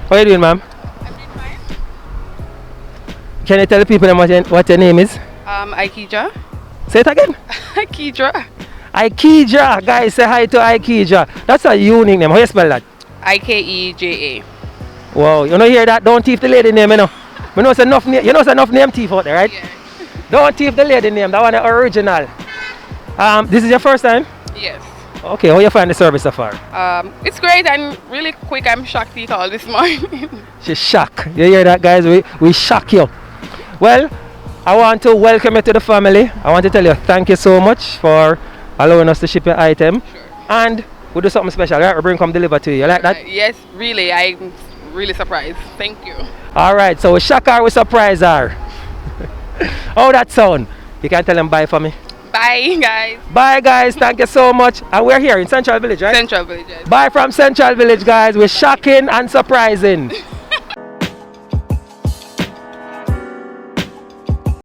How are you doing, ma'am? I'm doing fine. Can you tell the people what your name is? Ikija. Say it again. Ikidra. Ikija. Guys, say hi to Ikija. That's a unique name. How you spell that? Ikeja. Wow, you know hear that? Don't thief the lady name, you know. You know it's enough name. You know it's enough name thief out there, right? Yeah. Don't thief the lady name. That one is original. This is your first time? Yes. Okay, how you find the service so far? It's great and really quick. I'm shocked you called this morning. She's shocked. You hear that, guys? We shock you. Well, I want to welcome you to the family. I want to tell you thank you so much for allowing us to ship your item. Sure. And we do something special, right? We bring come deliver to you. You like that? Yes, really. I'm really surprised. Thank you. All right. So we shock her, we surprise her. How that sound? You can tell them bye for me. Bye, guys. Bye, guys. Thank you so much. And we're here in Central Village, right? Central Village. Bye from Central Village, guys. We're shocking and surprising.